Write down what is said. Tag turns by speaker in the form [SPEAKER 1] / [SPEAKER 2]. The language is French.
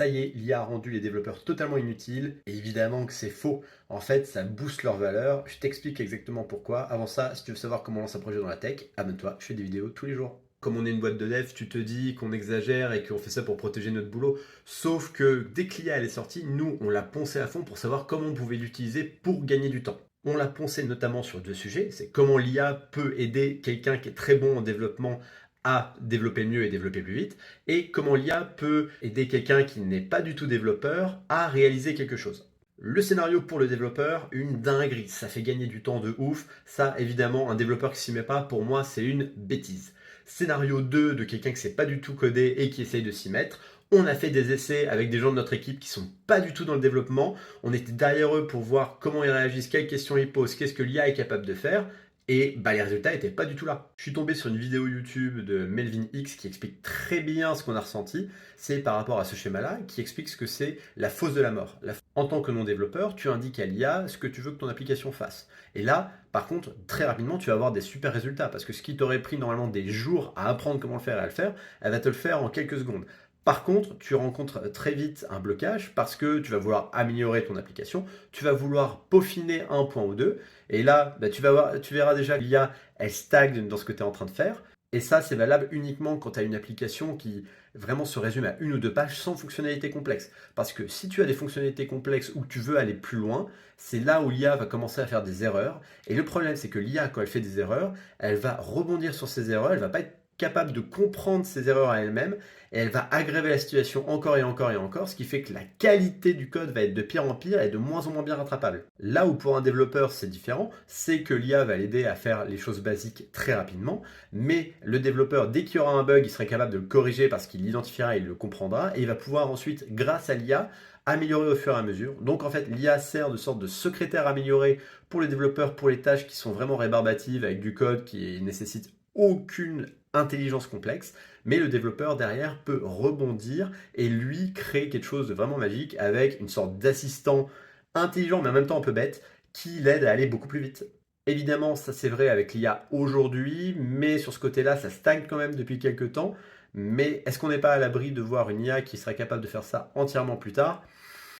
[SPEAKER 1] ça y est, l'IA a rendu les développeurs totalement inutiles. Et évidemment que c'est faux. En fait, ça booste leur valeur. Je t'explique exactement pourquoi. Avant ça, si tu veux savoir comment on lance un projet dans la tech, abonne-toi, je fais des vidéos tous les jours. Comme on est une boîte de dev, tu te dis qu'on exagère et qu'on fait ça pour protéger notre boulot. Sauf que dès que l'IA elle est sortie, nous, on l'a poncé à fond pour savoir comment on pouvait l'utiliser pour gagner du temps. On l'a poncé notamment sur deux sujets. C'est comment l'IA peut aider quelqu'un qui est très bon en développement à développer mieux et développer plus vite, et comment l'IA peut aider quelqu'un qui n'est pas du tout développeur à réaliser quelque chose. Le scénario pour le développeur, une dinguerie, ça fait gagner du temps de ouf. Ça, évidemment, un développeur qui s'y met pas, pour moi, c'est une bêtise. Scénario 2 de quelqu'un qui ne sait pas du tout coder et qui essaye de s'y mettre. On a fait des essais avec des gens de notre équipe qui sont pas du tout dans le développement. On était derrière eux pour voir comment ils réagissent, quelles questions ils posent, qu'est-ce que l'IA est capable de faire. Et bah, les résultats n'étaient pas du tout là. Je suis tombé sur une vidéo YouTube de Melvin X qui explique très bien ce qu'on a ressenti. C'est par rapport à ce schéma-là qui explique ce que c'est la fosse de la mort. En tant que non-développeur, tu indiques à l'IA ce que tu veux que ton application fasse. Et là, par contre, très rapidement, tu vas avoir des super résultats parce que ce qui t'aurait pris normalement des jours à apprendre comment le faire et à le faire, elle va te le faire en quelques secondes. Par contre, tu rencontres très vite un blocage parce que tu vas vouloir améliorer ton application, tu vas vouloir peaufiner un point ou deux, et là, bah, tu verras déjà que l'IA, elle stagne dans ce que tu es en train de faire. Et ça, c'est valable uniquement quand tu as une application qui vraiment se résume à une ou deux pages sans fonctionnalité complexe. Parce que si tu as des fonctionnalités complexes ou que tu veux aller plus loin, c'est là où l'IA va commencer à faire des erreurs. Et le problème, c'est que l'IA, quand elle fait des erreurs, elle va rebondir sur ces erreurs, elle va pas être capable de comprendre ses erreurs à elle-même et elle va aggraver la situation encore et encore et encore, ce qui fait que la qualité du code va être de pire en pire et de moins en moins bien rattrapable. Là où pour un développeur c'est différent, c'est que l'IA va l'aider à faire les choses basiques très rapidement, mais le développeur, dès qu'il y aura un bug, il sera capable de le corriger parce qu'il l'identifiera et il le comprendra et il va pouvoir ensuite, grâce à l'IA, améliorer au fur et à mesure. Donc en fait, l'IA sert de sorte de secrétaire amélioré pour les développeurs, pour les tâches qui sont vraiment rébarbatives avec du code qui nécessite aucune intelligence complexe, mais le développeur derrière peut rebondir et lui créer quelque chose de vraiment magique avec une sorte d'assistant intelligent mais en même temps un peu bête qui l'aide à aller beaucoup plus vite. Évidemment, ça c'est vrai avec l'IA aujourd'hui, mais sur ce côté-là, ça stagne quand même depuis quelques temps. Mais est-ce qu'on n'est pas à l'abri de voir une IA qui serait capable de faire ça entièrement plus tard?